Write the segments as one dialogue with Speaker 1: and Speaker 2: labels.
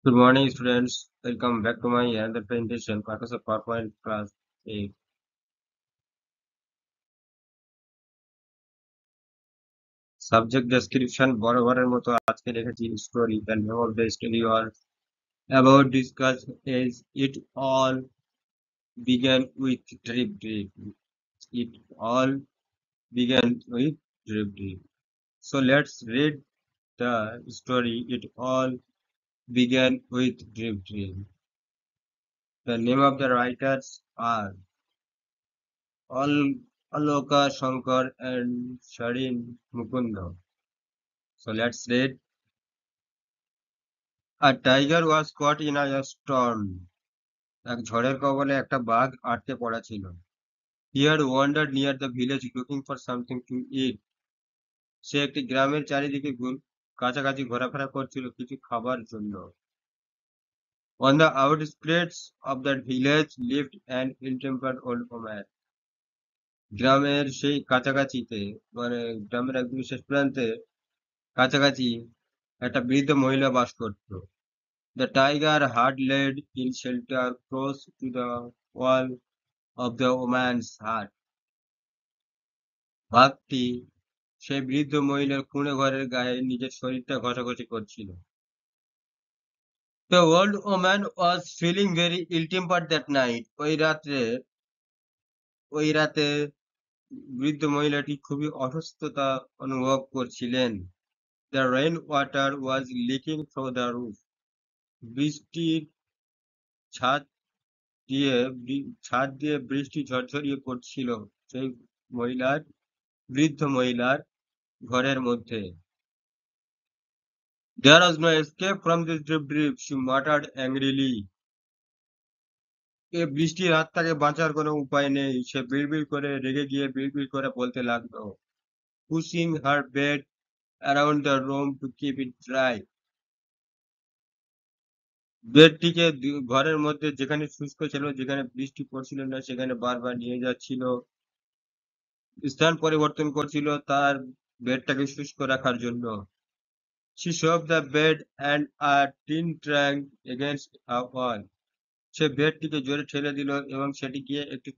Speaker 1: Good morning, students. Welcome back to my another presentation, Purpose of PowerPoint class 8. Subject description বরাবরের মতো আজকে রেখেছি story. The name of the story was about discuss is it all began with drip drip. It all began with drip drip. So let's read the story. It all began with drip drip. The name of the writers are all Aloka Shankar and Sharin Mukunda. So let's read. A tiger was caught in a storm. এক ঝড়ের কবলে একটা বাঘ আটকে পড়া ছিল। He had wandered near the village looking for something to eat. সে একটি গ্রামের চারিদিকে কাছাকাছি ঘোরাফেরা করছিল কিছু খাবার জন্য। On the outskirts of that village lived an ill-tempered old woman. গ্রামের সেই কাছাকাছিতে মানে গ্রামের একদম শেষ প্রান্তে কাছাকাছি একটা বৃদ্ধ মহিলা বাস করত। The tiger had laid in shelter close to the wall of the woman's hut. বাঘটি সেই বৃদ্ধ মহিলার কুঁড়ে ঘরের গায়ে নিজের শরীরটা ঘষাঘষি করছিল। The old woman was feeling very ill-tempered that night. ওই রাতে বৃদ্ধ মহিলাটি খুবই অসুস্থতা অনুভব করছিলেন। The rain water was leaking through the roof. বৃষ্টির ছাদ ছাদ দিয়ে বৃষ্টি ঝরঝরিয়ে পড়ছিল সেই বৃদ্ধ মহিলার ঘরের মধ্যে। There was no escape from this drip drip, she muttered angrily. এ বৃষ্টির হাত থেকে বাঁচার কোনো উপায় নেই, সে বিড়বিড় করে রেগে গিয়ে বিড়বিড় করে বলতে লাগলো। Pushing her bed around the room to keep it dry. বেডটিকে ঘরের মধ্যে যেখানে শুষ্ক ছিল, যেখানে বৃষ্টি পড়ছিল না, সেখানে বারবার নিয়ে যাচ্ছিল, স্থান পরিবর্তন করছিল তার বেডটাকে শুষ্ক রাখার জন্য। She shoved the bed and a tin trunk against a wall. সে বেডটিকে জোরে ঠেলে দিল এবং সেটি গিয়ে একটি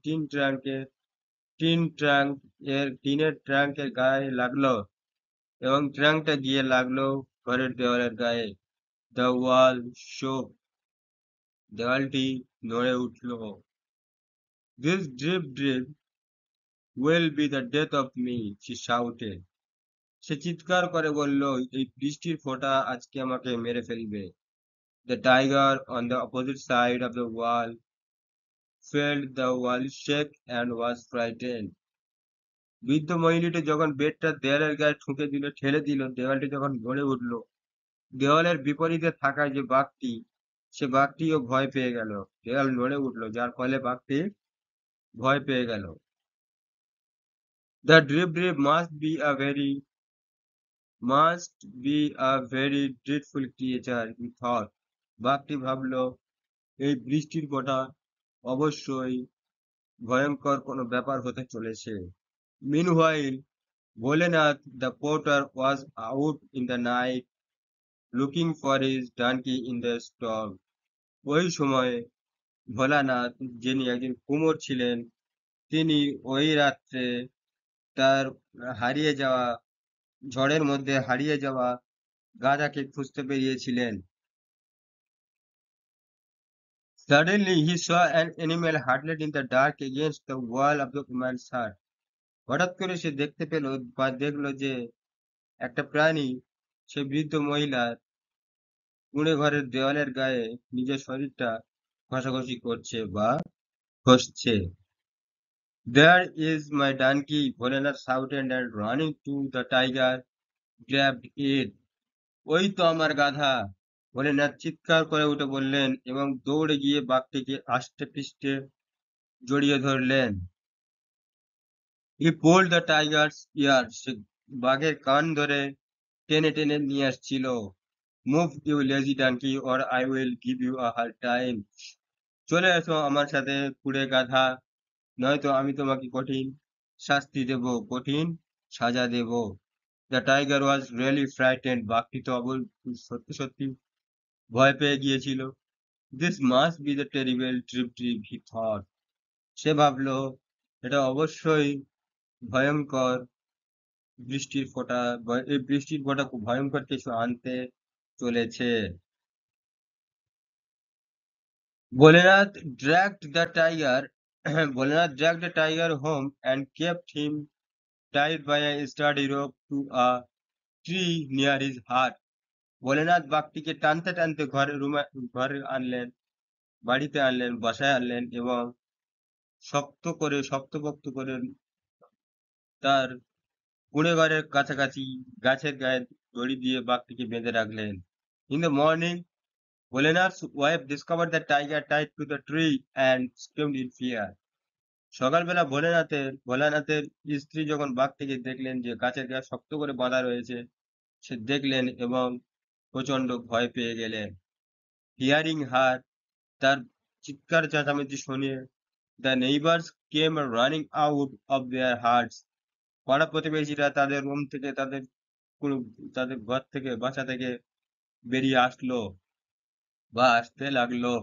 Speaker 1: টিনের ট্রাঙ্কের গায়ে লাগলো এবং ট্রাঙ্কটা গিয়ে লাগলো ঘরের দেওয়ালের গায়ে। The wall shook. দেওয়ালটি নড়ে উঠল। This drip drip will be the death of me, she shouted. সে চিৎকার করে বলল, এই বৃষ্টির ফোঁটা আজকে আমাকে মেরে ফেলবে। The tiger on the opposite side of the wall felt the wall shake and was frightened. বৃদ্ধ মহিলাটি যখন বেডটা দেয়ালের গায়ে ঠেলে দিল, দেওয়ালটি যখন নড়ে উঠল, দেওয়ালের বিপরীতে থাকা যে বাঘটি, সে বাঘটিও ভয় পেয়ে গেল। দেওয়াল নড়ে উঠল, যার ফলে বাঘটি ভয় পেয়ে গেল। The drip drip must be a very dreadful creature, he thought. বাঘটি ভাবল, এই বৃষ্টির ফোঁটা অবশ্যই ভয়ঙ্কর কোনো ব্যাপার হতে চলেছে। Meanwhile, Bholenath the porter was out in the night looking for his donkey in the storm. ওই সময়ে ভোলানাথ, যিনি একজন কুমোর ছিলেন, তিনি ওই রাত্রে তার ঝড়ের মধ্যে হারিয়ে যাওয়া গাধাকে খুঁজতে বেরিয়েছিলেন। Suddenly he saw an animal huddled in the dark against the wall of the woman's hut. হঠাৎ করে সে দেখলো যে একটা প্রাণী সে বৃদ্ধ মহিলার কুঁড়ে ঘরের দেওয়ালের গায়ে নিজের শরীরটা ঘষাঘষি করছে বা ঘষছে। There is my donkey, Bholenath shouted and running to the tiger, grabbed it. ওই তো আমার গাধা, ভোলেনাথ চিৎকার করে উঠে বললেন এবং দৌড়ে গিয়ে বাঘটিকে আষ্টে পৃষ্ঠে জড়িয়ে ধরলেন। He pulled the tiger's ear. সে বাঘের কান ধরে টেনে টেনে নিয়ে আসছিল। Move, you lazy donkey, or I will give you a hard time. চলে এসো আমার সাথে কুঁড়ে গাধা, নয়তো আমি তোমাকে কঠিন শাস্তি দেব, কঠিন সাজা দেব। The tiger was really frightened. বাঘটি তো সত্যি সত্যি ভয় পেয়ে গিয়েছিল। This must be the terrible trip he thought. সে ভাবলো এটা অবশ্যই ভয়ঙ্কর বৃষ্টির ফোঁটা, এই বৃষ্টির ফোঁটা খুব ভয়ঙ্কর কিছু আনতে চলেছে। Bholenath dragged the tiger Bholenath dragged the tiger home and kept him tied by a sturdy rope to a tree near his hut. Bholenath বাঘটিকে টানতে টানতে ঘরে আনলেন, বাড়িতে আনলেন, বাসায় আনলেন এবং শক্তপোক্ত করে তার কুঁড়ে ঘরের কাছাকাছি গাছের গায়ে দড়ি দিয়ে বাঘটিকে বেঁধে রাখলেন। In the morning, Volenath's wife discovered the tiger tied to the tree and screamed in fear. সকালবেলা ভোলানাথের স্ত্রী যখন বাঘটিকে দেখলেন যে গাছের গায়ে শক্ত করে বাঁধা রয়েছে, সে দেখলেন এবং প্রচন্ড ভয় পেয়ে গেলেন। হিয়ারিং হার, তার চিৎকার চেঁচামেচি শুনে, the neighbours came running out of their hearts. পাড়া প্রতিবেশীরা তাদের রুম থেকে তাদের ঘর থেকে বাসা থেকে বেরিয়ে আসলো বা আসতে লাগলো।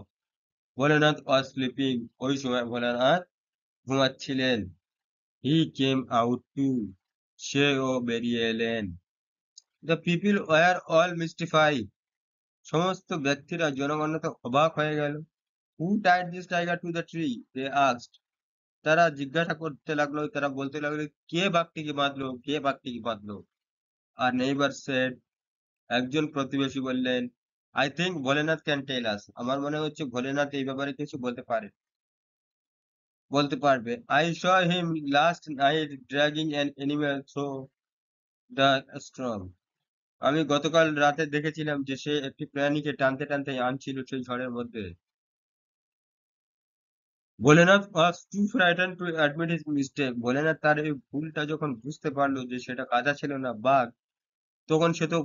Speaker 1: ভোলেনাথ ওয়াজ স্লিপিং, ওই সময় ভোলেনাথ ঘুমাচ্ছিলেন। হি কেম আউট টু, সেও বেরিয়ে এলেন। The people were all mystified, সমস্ত ব্যক্তিরা জনগণ তো অবাক হয়ে গেল। Who tied this tiger to the tree, they asked. তারা জিজ্ঞাসা করতে লাগলো, তারা বলতে লাগলো, কে বাঘটিকে বাঁধলো? আর নেইবার সেড, একজন প্রতিবেশী বললেন, I think Bholenath can tell us. আমার মনে হচ্ছে ভোলেনাথ এই ব্যাপারে কিছু বলতে পারবে। I saw him last night dragging an animal through the storm. আমি গতকাল রাতে দেখেছিলাম যে সে একটি প্রাণীকে টানতে টানতে আনছিল সেই ঝড়ের মধ্যে। Bholenath was too frightened to admit his mistake. Bholenath তার এই ভুলটা যখন বুঝতে পারলো যে সেটা গাধা ছিল না বাঘ, তখন সে তো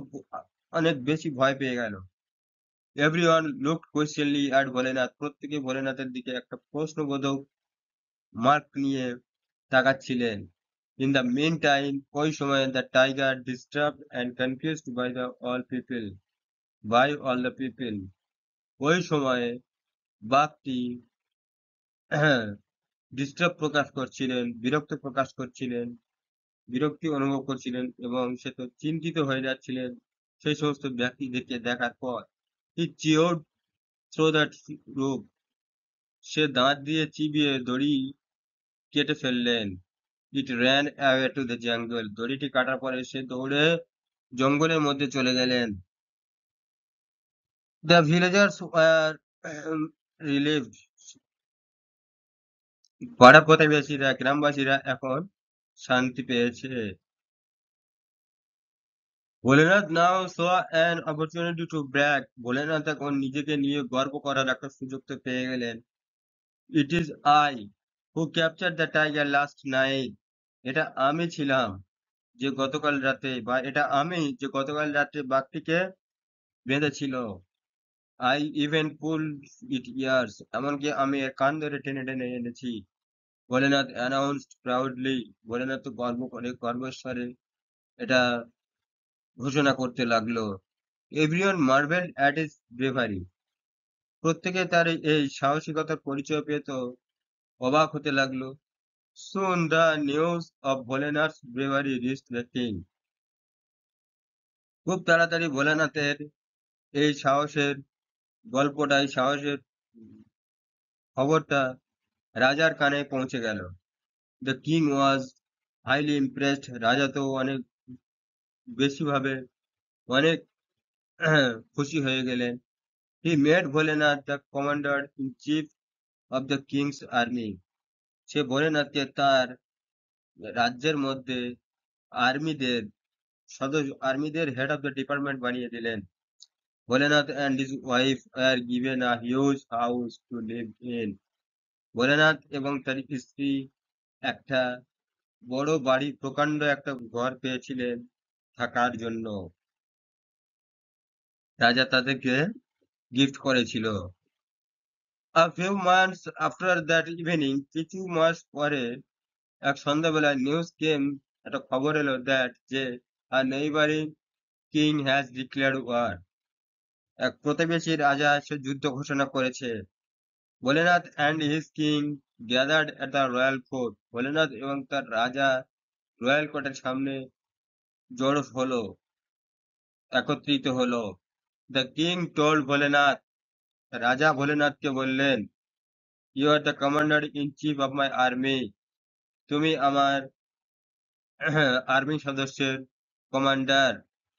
Speaker 1: অনেক বেশি ভয় পেয়ে গেল। Everyone looked questioningly at Bholenath. প্রত্যেকে ভোলেনাথের দিকে একটা প্রশ্নবোধক মার্ক নিয়ে তাকাচ্ছিলেন। ইন দ্য মিন টাইম, ওই সময় the tiger disturbed and confused by all the people. ওই সময়ে বাঘটি বিরক্ত প্রকাশ করছিলেন, বিরক্তি অনুভব করছিলেন এবং সে তো চিন্তিত হয়ে যাচ্ছিলেন সেই সমস্ত ব্যক্তিদেরকে দেখার পর। He chewed through that rope, সে দাঁত দিয়ে চিবিয়ে দড়ি কেটে ফেললেন। It ran away to the jungle, দড়িটি কাটার পরে সে দৌড়ে জঙ্গলের মধ্যে চলে গেলেন। দ্য ভিলেজার্স ওয়ার রিলিভড, গ্রামবাসীরা এখন শান্তি পেয়েছে। Bholenath now saw an opportunity to brag, Bholenath এখন নিজেকে নিয়ে গর্ব করার একটা সুযোগ তো পেয়ে গেলেন। It is I who capture the tiger last night, এটা আমি ছিলাম যে গতকাল রাতে বাঘটিকে বেঁধেছিল। I even pull it ears, এমনকি আমি এর কান ধরে টেনে টেনে এনেছি। ভোলেনাথ অ্যানাউন্সড প্রাউডলি, ভোলেনাথ তো গর্বের স্বরে এটা ঘোষণা করতে লাগলো। Everyone marvelled at his bravery, প্রত্যেকে তার এই সাহসিকতার পরিচয় পেয়ে তো অবাক হতে লাগলো। Soon the news of Bholenath's bravery reached the king, খুব তাড়াতাড়ি ভোলেনাথের এই সাহসের খবরটা রাজার কানে পৌঁছে গেল। The king was highly impressed, রাজা তো অনেক খুশি হয়ে গেলেন। He made Bholenath the commander in chief of the king's army, সে ভোলেনাথকে তার রাজ্যের মধ্যে আর্মিদের হেড অফ দ্য ডিপার্টমেন্ট বানিয়ে দিলেন। Bholenath and his wife were given a huge house to live in, Bholenath এবং তার স্ত্রী একটা প্রকাণ্ড একটা ঘর পেয়েছিলেন থাকার জন্য, রাজা তাদেরকে গিফট করেছিল। A few months after that evening, কিছু মাস পরে এক সন্ধ্যাবেলায় একটা খবর এলো যে a neighboring king has declared war, এক প্রতিবেশী রাজা সে যুদ্ধ ঘোষণা করেছে। Bholenath and his king gathered at the royal court. Bholenath এবং তার রাজা রয়্যাল কোর্টের সামনে জড়ো হলো, একত্রিত হলো। দ্য কিং টোল্ড ভোলেনাথ, রাজা ভোলেনাথকে বললেন, you are the commander in chief of my army. তুমি আমার আর্মি সদস্যের commander.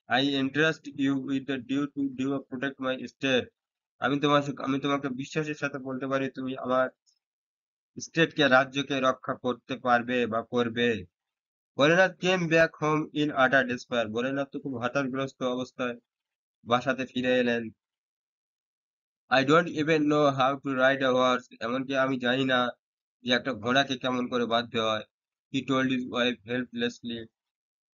Speaker 1: I entrust you with the due of protect my state. আমি তোমাকে বিশ্বাসের সাথে বলতে পারি তুমি আমার স্টেটকে, রাজ্যকে রক্ষা করতে পারবে বা করবে। Bholenath came back home in আটার ডেসপায়ার। ভোলেনাথ তো খুব হতাশগ্রস্ত অবস্থায় বাসাতে ফিরে এলেন। I don't even know how to ride a horse. এমনকি আমি জানি না যে একটা ঘোড়াকে কেমন করে বাঁধতে হয়। He told his wife helplessly.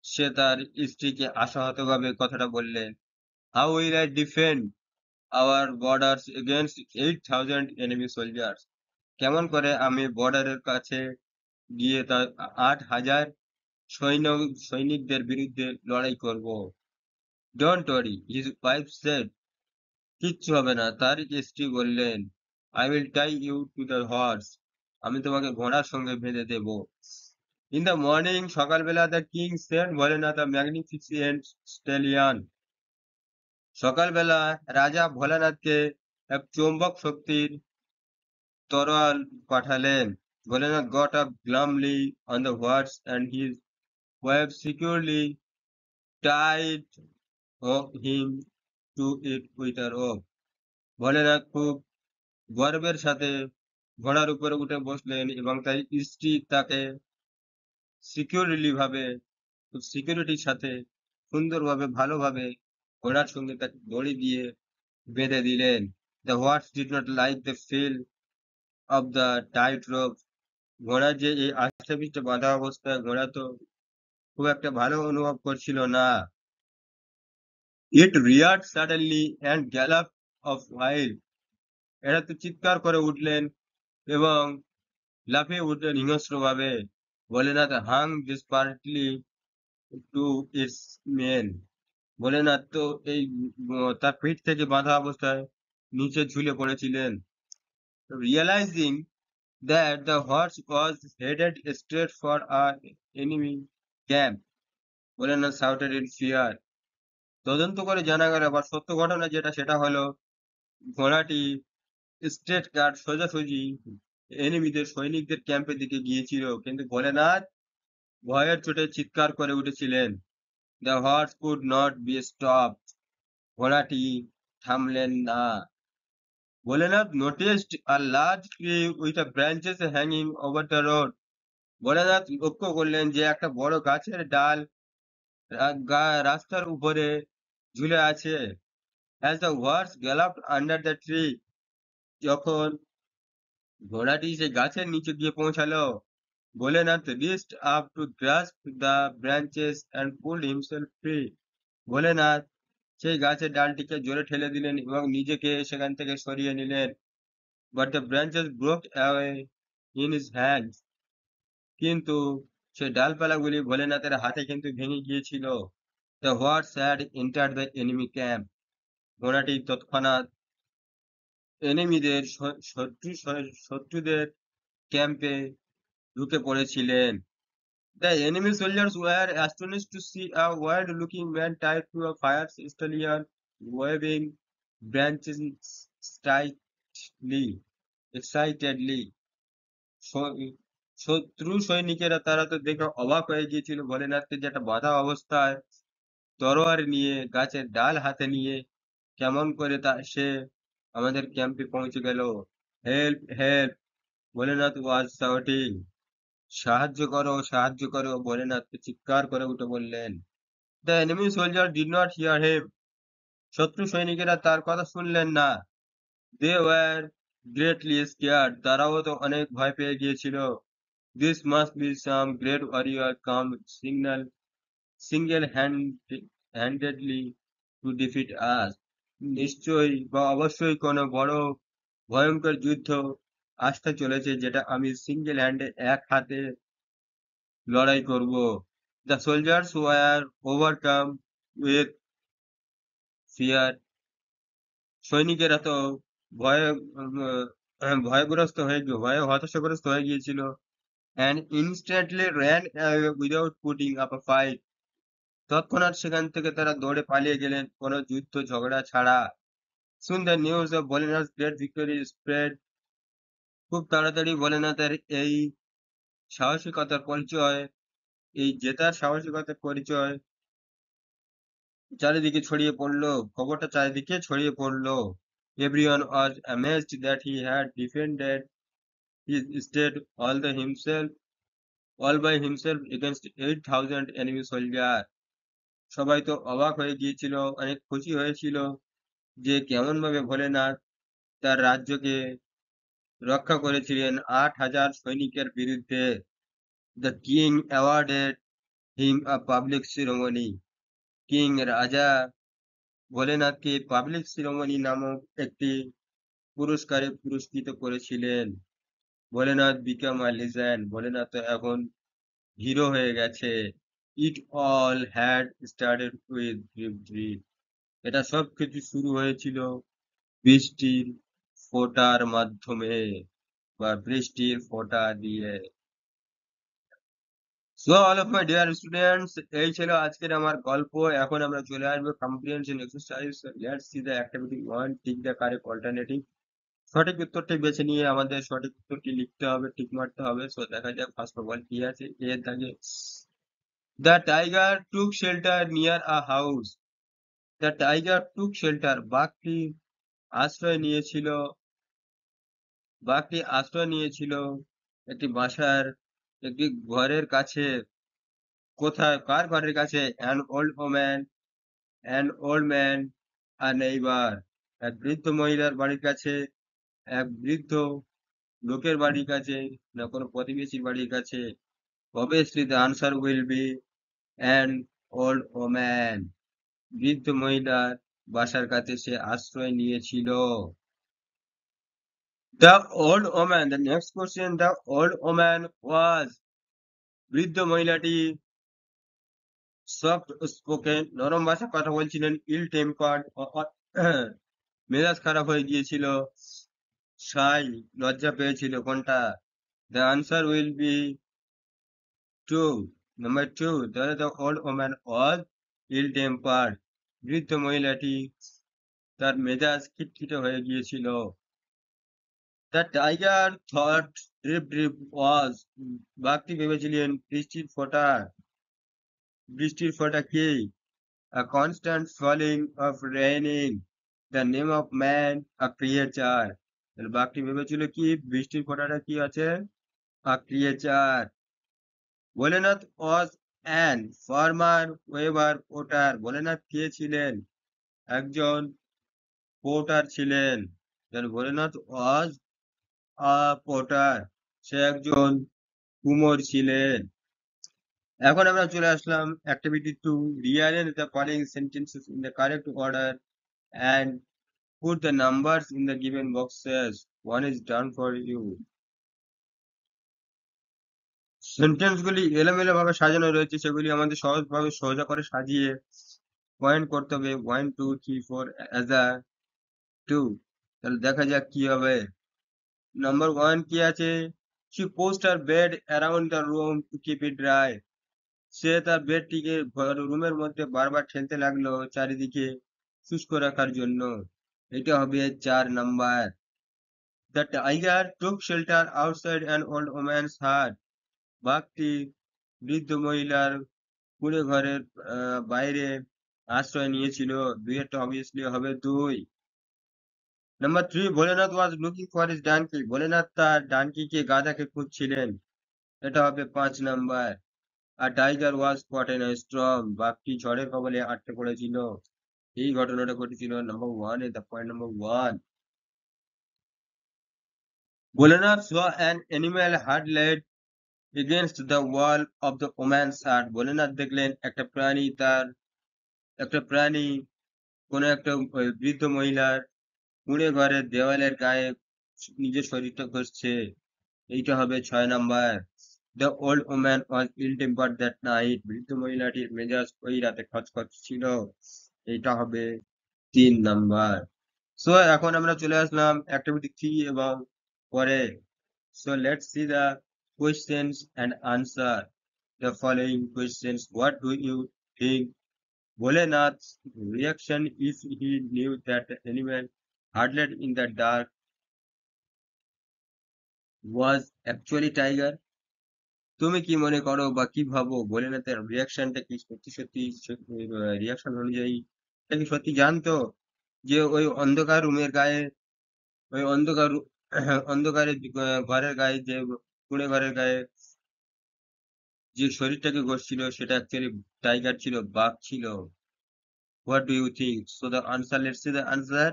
Speaker 1: সে তার স্ত্রীকে আশাহতভাবে কথাটা বললেন। How will I defend our borders against 8,000 enemy soldiers. কেমন করে আমি বর্ডারের কাছে গিয়ে তার 8,000 সৈনিকদের বিরুদ্ধে লড়াই করব? Don't worry, his wife said. কিচ্ছু হবে না, তার স্ত্রী বললেন। I will tie you to the horse. আমি তোমাকে ঘোড়ার সঙ্গে বেঁধে দেব। ইন দ্য মর্নিং, সকালবেলা, the king sent Bholenath a magnificent stallion. সকালবেলা রাজা ভোলানাথকে এক চৌম্বক শক্তির তরোয়াল পাঠালেন। Bholenath got up glumly on the horse and his wife securely tied him to it with a rope. Bholenath খুব গর্বের সাথে ঘোড়ার উপরে উঠে বসলেন এবং তার স্ত্রী তাকে খুব সিকিউরিটির সাথে সুন্দরভাবে ভালোভাবে ঘোড়ার সঙ্গে তাকে দড়ি দিয়ে বেঁধে দিলেন। The horse did not like the feel of the tight rope. ঘোড়া যে এই আষ্টেপৃষ্ঠে বাঁধা অবস্থায় ঘোড়া তো খুব একটা ভালো অনুভব করছিল না। It reared suddenly and galloped off wild. এরা তো চিৎকার করে উঠলেন এবং লাফিয়ে উঠলেন হিংস্রভাবে। Bholenath Hang desperately to its mane. Bholenath তো এই তার পিঠ থেকে বাঁধা অবস্থায় নিচে ঝুলে পড়েছিলেন। Realizing that the horse was headed straight for our enemy camp, Bholenath shouted in fear. তদন্ত করে জানা গেল বা সত্য ঘটনা যেটা সেটা হলো ঘোড়াটি স্ট্রেট কাট সোজাসুজি সৈনিকদের ক্যাম্পের দিকে গিয়েছিল, কিন্তু ভোলেনাথ ভয়ের চোটে চিৎকার করে উঠেছিলেন। The horse could not be stopped. ঘোড়াটি থামলেন না। Bholenath noticed a large tree with a branches hanging over the road. Bholenath লক্ষ্য করলেন যে একটা বড় গাছের ডাল রাস্তার উপরে ঝুলে আছে। As the horse galloped under the tree, যখন ঘোড়াটি সেই গাছের নিচে গিয়ে পৌঁছালো, Bholenath reached up to grasp the branches and pulled himself free. Bholenath সেই গাছের ডালটিকে জোরে ঠেলে দিলেন এবং নিজেকে সেখান থেকে সরিয়ে নিলেন। But the branches broke away in his hands. কিন্তু সেই ডালপালাগুলি ভোলেনাথের হাতে কিন্তু ভেঙে গিয়েছিল। The horse had entered the enemy camp. ঘোড়াটি তৎক্ষণাৎ শত্রুদের ক্যাম্পে ঢুকে পড়েছিলেন। The enemy soldiers were astonished to see a wild-looking man tied to a fire stallion, waving branches excitedly. শত্রু সৈনিকেরা তারা তো দেখে অবাক হয়ে গিয়েছিল ভোলেনাথকে, যেটা বাঁধা অবস্থায় তরোয়ার নিয়ে গাছের ডাল হাতে নিয়ে কেমন করে সে আমাদের ক্যাম্পে পৌঁছে গেল। Help help, Bholenath was shouting. সাহায্য করো, সাহায্য করো, ভোলেনাথকে চিৎকার করে উঠে বললেন। The enemy soldier did not hear him. শত্রু সৈনিকেরা তার কথা শুনলেন না। They were greatly scared. তারাও তো অনেক ভয় পেয়ে গিয়েছিল। This must be some great warrior come single-handedly to defeat us. নিশ্চয়ই বা অবশ্যই কোনো বড় ভয়ঙ্কর যুদ্ধ আসতে চলেছে, যেটা আমি সিঙ্গেল হ্যান্ডে এক হাতে লড়াই করব। The soldiers were overcome with fear সৈনিকেরা তো ভয়ে ভয়গ্রস্ত ভয়ে হতাশাগ্রস্ত হয়ে গিয়েছিল, and instantly ran away without putting up a fight. তৎক্ষণাৎ সেখান থেকে তারা দৌড়ে পালিয়ে গেলেন কোনো যুদ্ধ ঝগড়া ছাড়া। Soon the news of Bolina's great victory spread. খুব তাড়াতাড়ি ভোলেনাথের এই সাহসিকতার পরিচয়, এই জেতার সাহসিকতার পরিচয় চারিদিকে ছড়িয়ে পড়লো। খবরটা চারিদিকে ছড়িয়ে পড়লো। Everyone was amazed that he had defended his state all by himself against 8,000 enemy soldiers. সবাই তো অবাক হয়ে গিয়েছিল, অনেক খুশি হয়েছিল যে কেমন ভাবে ভোলেনাথ তার রাজ্যকে রক্ষা করেছিলেন 8,000 সৈনিকের বিরুদ্ধে। The king awarded him a public ceremony. King রাজা ভোলেনাথকে পাবলিক সিরোমনি নামক একটি পুরস্কারে পুরস্কৃত করেছিলেন। Bholenath become a legend, Bholenath তো এখন হিরো হয়ে গেছে। It all had started with drip. এটা সবকিছু শুরু হয়েছিল বৃষ্টির ফোঁটার মাধ্যমে বা বৃষ্টির ফোঁটা দিয়ে। So all of my dear students, এই ছিল আজকের আমার গল্প। এখন আমরা চলে আসবো comprehension exercise. Let's see the activity 1, tick the correct alternative. সঠিক উত্তরটি বেছে নিয়ে আমাদের সঠিক উত্তরটি লিখতে হবে, টিক মারতে হবে। সো দেখা যাক ফার্স্ট অফ অল কি আছে। এ থাকে, the tiger took shelter near a house. The tiger took shelter, আশ্রয় নিয়েছিল বাঘটি আশ্রয় নিয়েছিল একটি বাসার, একটি ঘরের কাছে। কোথায়, কার ঘরের কাছে? An old man are neighbour, এক বৃদ্ধ মহিলার বাড়ির কাছে, এক বৃদ্ধ লোকের বাড়ির কাছে, না কোনো প্রতিবেশীর বাড়ির কাছে। Obviously the answer will be an old woman. বৃদ্ধ মহিলার বাসার কাছে সে আশ্রয় নিয়েছিল। The old woman, the next question, the old woman was, বৃদ্ধ মহিলাটি সফট স্পোকেন, নরম ভাষায় কথা বলছিলেন, ইল টেম্পার্ড, মেজাজ খারাপ হয়ে গিয়েছিল, শাই, লজ্জা পেয়েছিল। কোনটা? The answer will be 2. Number 2. The old woman was ill tempered. বৃদ্ধ মহিলাটি তার মেজাজ খিটখিটে হয়ে গিয়েছিল। The tiger thought drip drip was, বাঘটি ভেবেছিলেন বৃষ্টির ফোঁটা। বৃষ্টির ফোঁটা কি? A constant falling of raining. The name of man, a creature. তাহলে বাঘটি ভেবেছিল কি? বৃষ্টির ফোঁটাটা কি আছে? A creature. Bholenath was an former weaver potter. Bholenath কে ছিলেন? একজন পোর্টার ছিলেন। Bholenath was a potter. সে একজন কুমোর ছিলেন। এখন আমরা চলে আসলাম activity 2, rearrange the following sentences in the correct order and put the numbers in the given boxes. One is done for you. সেন্টেন্সগুলি এলোমেলো ভাবে সাজানো রয়েছে, সেগুলি আমাদের সহজভাবে সোজা করে সাজিয়ে পয়েন্ট করতে হবে। 1 2 3 4 অ্যাজ আ 2। তাহলে দেখা যাক কি হবে। নাম্বার 1 কি আছে? she pushed her bed around the room to keep it dry. সে তার বেডটিকে রুমের মধ্যে বারবার ঠেলতে লাগলো চারিদিকে শুষ্ক রাখার জন্য। এটা হবে 4 number. the tiger took shelter outside an old woman's hut. বাঘটি বৃদ্ধ মহিলার কুঁড়ে ঘরের বাইরে আশ্রয় নিয়েছিল। দুইয়েরটা অবভিয়াসলি হবে 2। Number 3, Bholenath was looking for his donkey. Bholenath তার ডানকিকে গাধাকে খুঁজছিলেন। এটা হবে 5 নাম্বার। আর tiger was caught in a storm. বাঘটি ঝড়ের কবলে আটকে পড়েছিল। এই ঘটনাটা ঘটেছিল নাম্বার 1 এ। The point number 1, Bholenath saw an animal huddled against the wall of the woman's hut. Bholenath দেখলেন একটা প্রাণী কোন একটা বৃদ্ধ মহিলার কুঁড়ে ঘরের দেওয়ালের গায়ে নিজের শরীরটা ঘষছে। এইটা হবে 6 number. The old woman was ill-tempered that night. বৃদ্ধ মহিলাটির মেজাজ ওই রাতে খচখচ ছিল। এইটা হবে 3 নাম্বার। সো এখন আমরা চলে আসলাম অ্যাক্টিভিটি 3 এবং পরে। So let's see the questions and answer the following questions. What do you think Volenath's reaction if he knew that the animal huddled in the dark was actually tiger? তুমি কি মনে করো বা কি ভাবো ভোলেনাথের রিয়াকশনটা কি সত্যি সত্যি রিয়াকশন অনুযায়ী সে কি সত্যি জানতো যে ওই অন্ধকার রুমের গায়ে, ওই অন্ধকার অন্ধকারের ঘরের গায়ে যে কুঁড়ে ঘরের গায়ে যে শরীরটাকে ঘষছিল সেটা অ্যাকচুয়ালি টাইগার ছিল, বাঘ ছিল? What do you think? So the answer, let's see the answer.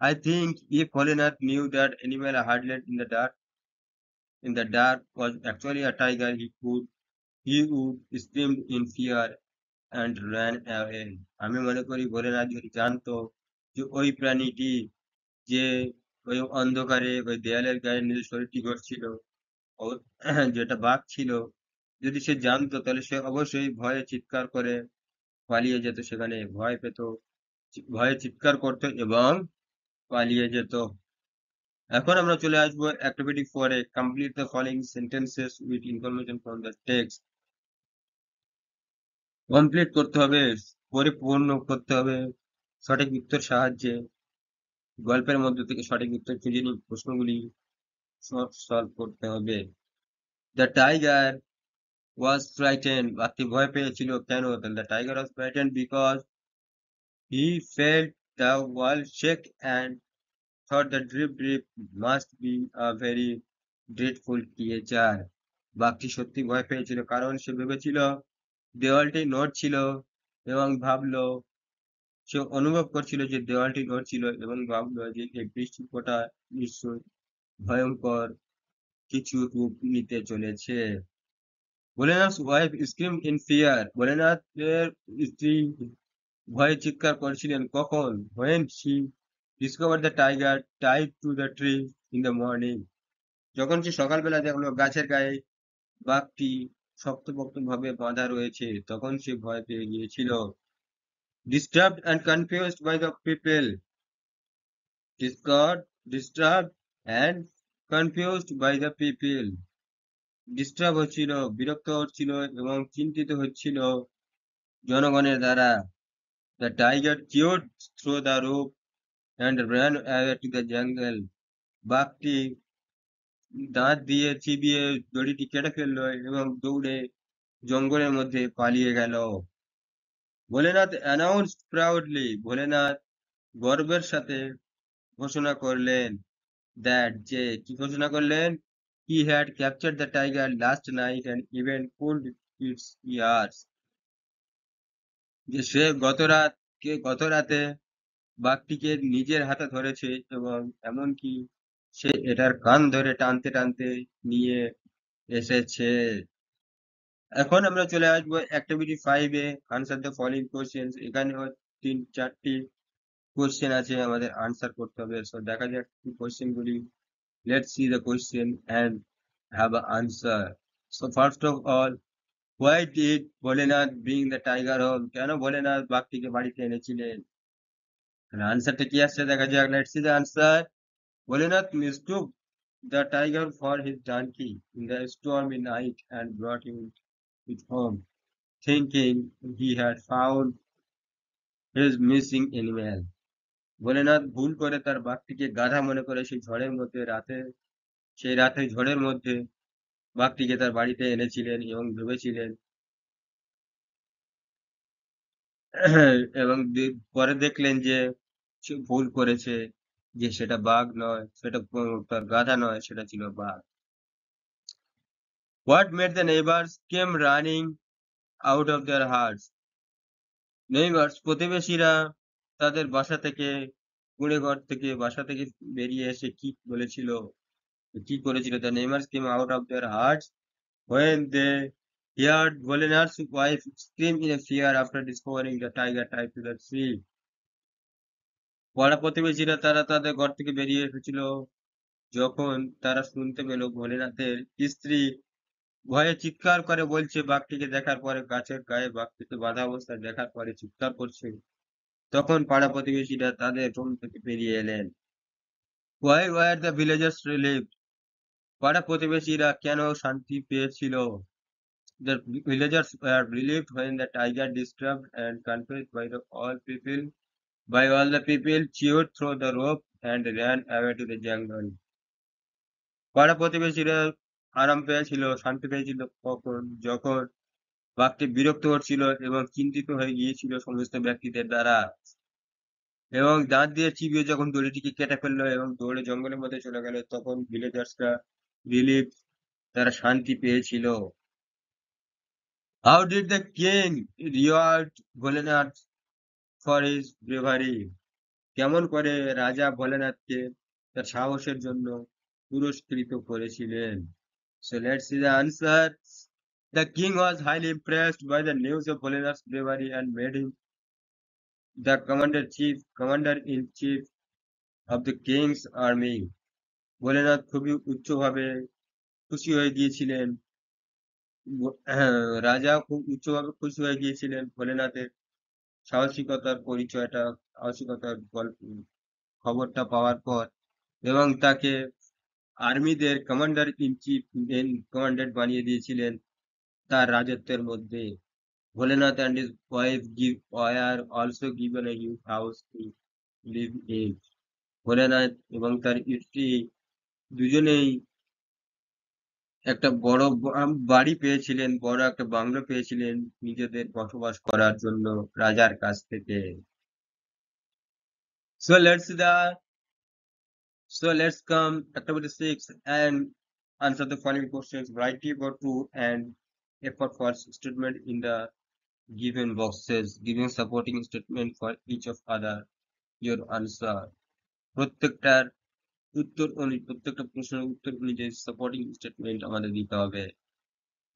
Speaker 1: I think if Bholenath knew that animal huddled in the dark was actually a tiger, he would scream in fear and ran away. আমি মনে করি ভোলেনাথ যদি জানতো যে ওই প্রাণীটি যে ওই অন্ধকারে ওই দেয়ালের গায়ে নিজের শরীরটি ঘষছিল, ও যেটা বাঘ ছিল, যদি সে জানতো তাহলে সে অবশ্যই ভয়ে চিৎকার করে পালিয়ে যেত, সেখানে ভয় পেত, ভয়ে চিৎকার করতো এবং পালিয়ে যেত। এখন আমরা চলে আসবো activity 4 A. Complete the following sentences with information from the text. Complete করতে হবে, পরিপূর্ণ করতে হবে সঠিক উত্তর সাহায্যে। গল্পের মধ্যে থেকে সঠিক উত্তর খুঁজে নিয়ে প্রশ্নগুলি সলভ করতে হবে। দ্য টাইগার ওয়াজ ফ্রাইটেন্ড, বাঘটি ভয় পেয়েছিল কেন? The tiger was frightened because he felt the world shake and thought the drip drip must be a very dreadful creature. বাঘটি সত্যি ভয় পেয়েছিল কারণ সে ভেবেছিল দেওয়ালটি নড়ছিল এবং ভাবলো, সে অনুভব করছিল যে দেওয়ালটি নড়ছিল এবং ভাবলো যে এই বৃষ্টির ফোঁটা নিশ্চয়ই ভয়ঙ্কর কিছু রূপ নিতে চলেছে। Bholenath wife scream in fear, ভোলেনাথের স্ত্রী ভয়ে চিৎকার করছিলেন কখন? when she discovered the tiger tied to the tree in the morning, যখন সে সকালবেলা দেখলো গাছের গায়ে বাঘটি শক্তপোক্ত ভাবে বাঁধা রয়েছে, তখন সে ভয় পেয়ে গিয়েছিল। Disturbed and confused by the people, disturbed and confused by the people, disturb হচ্ছিল, বিরক্ত হচ্ছিল এবং চিন্তিত হচ্ছিল জনগণের দ্বারা। The tiger chewed through the rope and ran away to the jungle, বাঘটি দাঁত দিয়ে চিবিয়ে দড়িটি কেটে ফেললো এবং দৌড়ে জঙ্গলের মধ্যে পালিয়ে গেল। ভোলেনাথ announced proudly, ভোলেনাথ গর্বের সাথে ঘোষণা করলেন that, যে কি ঘোষণা করলেন? he had captured the tiger last night and even pulled its ears, যে সে গত রাতে বাঘটিকে নিজের হাতে ধরেছে এবং এমনকি সে এটার কান ধরে টানতে টানতে নিয়ে এসেছে। এখন আমরা চলে আসবো activity 5 A. Answer the following questions. এখানে 3-4টি কোশ্চেন আছে, আমাদের আনসার করতে হবে। সো দেখা যাক কি কোশ্চেন গুলি। Let's see the question and have a answer. So first of all, why did Bholenath bring the tiger home, কেন ভোলেনাথ বাঘটিকে বাড়িতে এনেছিলেন? আনসারটা কি আসছে দেখা যাক। Let's see the answer. Bholenath mistook the tiger for his donkey in the stormy night and brought it home, thinking he had found his missing animal. Bholenath ভুল করে তার বাঘটিকে গাধা মনে করে সেই রাতে ঝড়ের মধ্যে বাঘটিকে তার বাড়িতে এনেছিলেন এবং ভেবেছিলেন এবং পরে দেখলেন যে সে ভুল করেছে, যে সেটা বাঘ নয়, সেটা তার গাধা নয়, সেটা ছিল বাঘ। What made the neighbors came running out of their huts? Neighbours প্রতিবেশীরা তাদের বাসা থেকে বেরিয়ে এসে কি বলেছিল, কি করেছিল? The neighbors came out of their huts when they heard Volenath's wife scream in fear after discovering the tiger tied to the tree. পাড়া প্রতিবেশীরা তারা তাদের ঘর থেকে বেরিয়ে এসেছিল যখন তারা শুনতে পেল ভোলেনাথের স্ত্রী ভয়ে চিৎকার করে বলছে, বাঘটিকে দেখার পরে, গাছের গায়ে বাঘটিকে বাঁধা অবস্থায় দেখার পরে চিৎকার করছে তখন পাড়া প্রতিবেশীরা তাদের রুম থেকে বেরিয়ে এলেন। Why were the villagers relieved? পাড়া প্রতিবেশীরা কেন শান্তি পেয়েছিল? The villagers were relieved when the tiger, disturbed and confused by all the people, chewed through the rope and ran away to the jungle. পাড়া প্রতিবেশীরা আরাম পেয়েছিল, শান্তি পেয়েছিল কখন? যখন বাঘটি বিরক্ত হচ্ছিল এবং চিন্তিত হয়ে গিয়েছিল সমস্ত ব্যক্তিদের দ্বারা, এবং দাঁত দিয়ে চিবিয়ে যখন দড়িটিকে কেটে ফেললো এবং দৌড়ে জঙ্গলের মধ্যে চলে গেল, তখন ভিলেজার্সরা রিলিফ, তারা শান্তি পেয়েছিল। How did the king reward Bholenath for his bravery? কেমন করে রাজা ভোলেনাথকে তার সাহসের জন্য পুরস্কৃত করেছিলেন? So let's see the answer. The king was highly impressed by the news of Bholenath's bravery and made him the commander-in-chief of the king's army. Bholenath খুবই উচ্চভাবে খুশি হয়ে গিয়েছিলেন। রাজা খুব উচ্চভাবে খুশি হয়ে গিয়েছিলেন ভোলেনাথের সাহসিকতার পরিচয়টা, সাহসিকতার খবরটা পাওয়ার পর, এবং তাকে আর্মিদের কমান্ডার ইন চিফ কমান্ডেন্ট বানিয়ে দিয়েছিলেন তার রাজত্বের মধ্যে। Bholenath and his wife were also given a huge house to live in. Bholenath এবং তার স্ত্রী দুজনেই একটা বড় বাড়ি পেয়েছিলেন, বড় একটা বাংলো পেয়েছিলেন নিজেদের বসবাস করার জন্য রাজার কাছ থেকে। So let's come activity 6 and answer the following questions. Write or true and effort for statement in the given boxes, giving supporting statement for each of other. Your answer. প্রত্যেকটার প্রত্যেকটা প্রশ্নের উত্তর অনুযায়ী সাপোর্টিং স্টেটমেন্ট আমাদের দিতে হবে।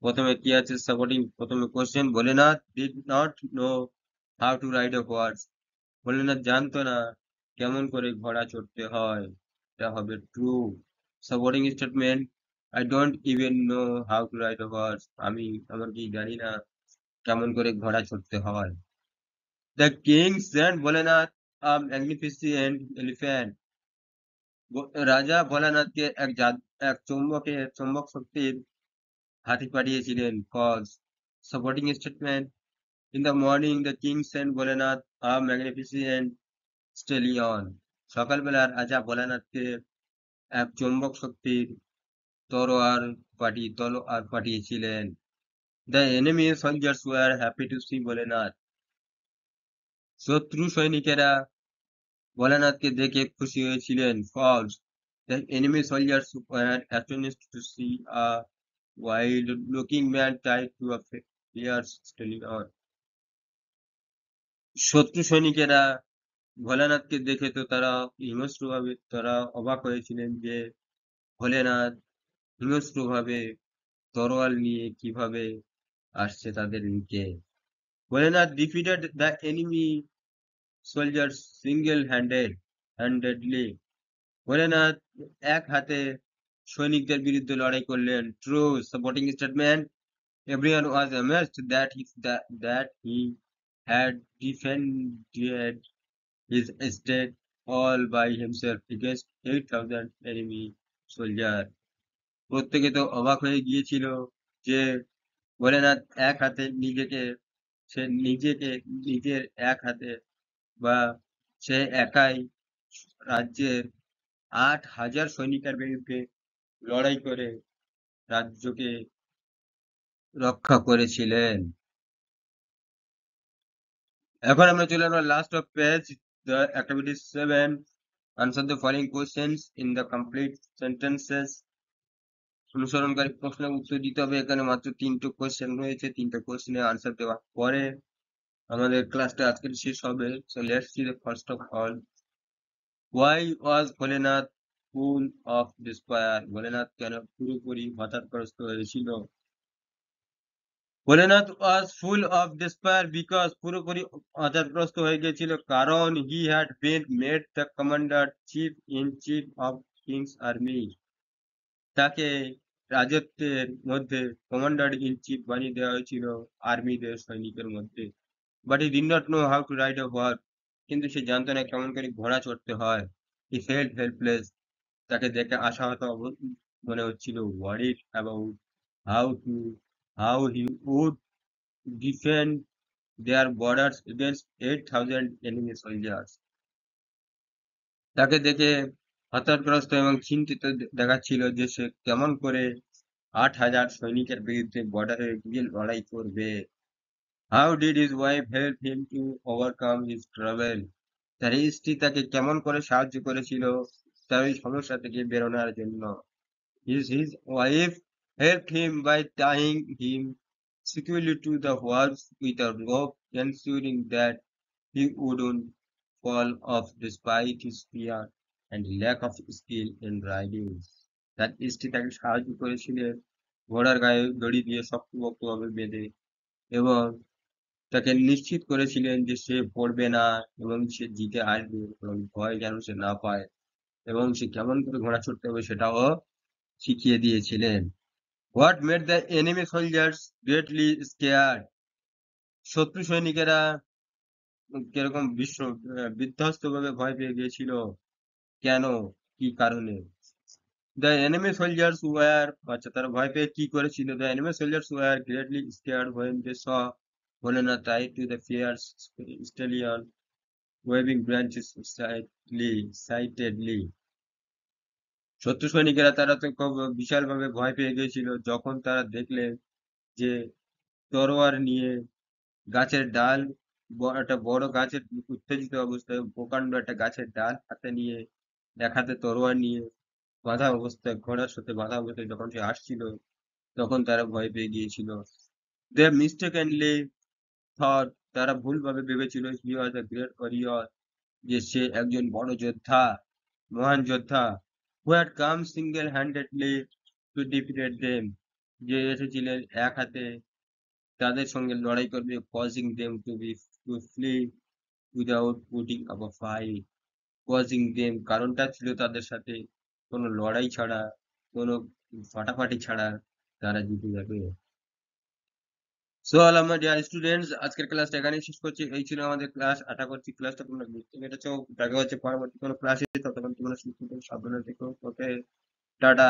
Speaker 1: প্রথমে কি আছে সাপোর্টিং? প্রথমে question, Bholenath did not know how to ride a horse. ভোলেনাথ জানতো না কেমন করে ঘোড়া চড়তে হয়, এটা হবে true. Supporting statement, I don't even know how to ride a horse. আমার কি জানি না কেমন করে ঘোড়া চড়তে হয়। The king sent Bholenath a magnificent elephant. রাজা ভোলানাথকে এক চৌম্বক শক্তির হাতি পাঠিয়েছিলেন। কজ। Supporting statement, in the morning the king sent Bholenath a magnificent stallion. সকালবেলা রাজা ভোলানাথকে এক চৌম্বক শক্তির তলোয়ার পাঠিয়েছিলেন। The enemy soldiers were happy to see Bholenath. শত্রু সৈনিকেরা ভোলানাথকে দেখে খুশি হয়েছিলেন। False. The enemy soldiers were astonished to see a wild-looking man tied to a fierce stallion. শত্রু সৈনিকেরা ভোলানাথকে দেখে তো তারা অবাক হয়েছিলেন যে ভোলেনাথ হিংস্রভাবে তরোয়াল নিয়ে কিভাবে আসছে তাদের দিকে। Bholenath defeated the enemy soldiers handedly. Bholenath এক হাতে সৈনিকদের বিরুদ্ধে লড়াই করলেন। True. Supporting statement, everyone was amazed that he had defended his estate all by himself against 8,000 enemy soldiers. প্রত্যেকে তো অবাক হয়ে গিয়েছিল যে ভোলেনাথ এক হাতে নিজের এক হাতে বা সে একাই রাজ্যের 8,000 সৈনিকের বিরুদ্ধে লড়াই করে রাজ্যকে রক্ষা করেছিলেন। এখন আমরা চলে আসবো last of page, the activity 7. Answer the following questions in the complete sentences. অনুসরণকারী প্রশ্নের উত্তর দিতে হবে। এখানে মাত্র 3টে কোয়েশ্চেন রয়েছে। 3টে কোয়েশ্চেনের আনসার দেওয়ার পরে আমাদের ক্লাসটা আজকের শেষ হবে। So let's see the first of all. Why was Bholenath full of despair? Bholenath কেন পুরোপুরি হতাশাগ্রস্ত হয়েছিল? Bholenath was full of despair because পুরোপুরি হতাশাগ্রস্ত হয়ে গিয়েছিল কারণ he had been made the commander-in-chief of king's army. তাকে রাজত্বের মধ্যে কমান্ডার ইন চিফ বানিয়ে দেওয়া হয়েছিল আর্মিদের সৈনিকের মধ্যে। But he did not know how to ride a horse. কিন্তু সে জানতো না কেমন করে ঘোড়া চড়তে হয়। He felt helpless. তাকে দেখে আশাহত মনে হচ্ছিল। Worried about how to how he would defend their borders against 8,000 enemy soldiers. তাকে দেখে হতাশাগ্রস্ত এবং চিন্তিত দেখাচ্ছিল যে সে কেমন করে 8,000 সৈনিকের বিরুদ্ধে বর্ডারে গিয়ে লড়াই করবে। How did his wife help him to overcome his travel. তার স্ত্রী তাকে কেমন করে সাহায্য করেছিল তার ওই সমস্যা থেকে বেরোনোর জন্য। His wife helped him by tying him securely to the horse with a rope, ensuring that he wouldn't fall off despite his fear and lack of skill in riding. তার স্ত্রী তাকে সাহায্য করেছিলেন ঘোড়ার গায়ে দড়ি দিয়ে শক্তপোক্তভাবে বেঁধে, এবং তাকে নিশ্চিত করেছিলেন যে সে পড়বে না এবং সে জিতে আসবে, এবং ভয় যেন সে না পায়, এবং সে কেমন করে ঘোড়া চড়তে হবে সেটাও শিখিয়ে দিয়েছিলেন। What made the enemy soldiers greatly scared? শত্রু সৈনিকেরা কিরকম বিধ্বস্তভাবে ভয় পেয়ে গিয়েছিল, কেন, কি কারণে? The enemy soldiers were, আচ্ছা তারা ভয় পেয়ে কি করেছিল? The enemy soldiers were greatly scared when they saw Helena tied to the fierce stallion, waving branches excitedly. শত্রু সৈনিকেরা তারা তো খুব বিশালভাবে ভয় পেয়ে গিয়েছিল যখন তারা দেখলেন যে তরোয়ার নিয়ে গাছের ডাল, একটা বড় গাছের উত্তেজিত অবস্থায় প্রকাণ্ড একটা গাছের ডাল হাতে নিয়ে, এক হাতে তরোয়ার নিয়ে বাঁধা অবস্থায়, ঘোড়ার সাথে বাঁধা অবস্থায় যখন সে আসছিল, তখন তারা ভয় পেয়ে গিয়েছিল। দে মিস্টেকেনলি থট, তারা ভুলভাবে ভেবেছিল হি ওয়াজ আ গ্রেট ওয়ারিয়র, যে সে একজন বড় যোদ্ধা, মহান যোদ্ধা, who had come single handedly to defeat them, যে এসেছিলেন এক হাতে তাদের সঙ্গে লড়াই করবে, causing them to flee without putting up a fight. causing them, কারণটা ছিল তাদের সাথে কোনো লড়াই ছাড়া, কোনো ফাটাফাটি ছাড়া তারা জিতে যাবে। সো অল আমার ডিয়ার স্টুডেন্টস, আজকের ক্লাসটা এখানেই শেষ করছি। এই ছিল আমাদের ক্লাস। আশা করছি ক্লাসটা তোমরা বুঝতে পেরেছো। দেখা হচ্ছে পরবর্তী কোনো ক্লাসে, ততক্ষণ তোমরা সুস্থ থেকো, সাবধানে থেকো। ওকে, টাটা।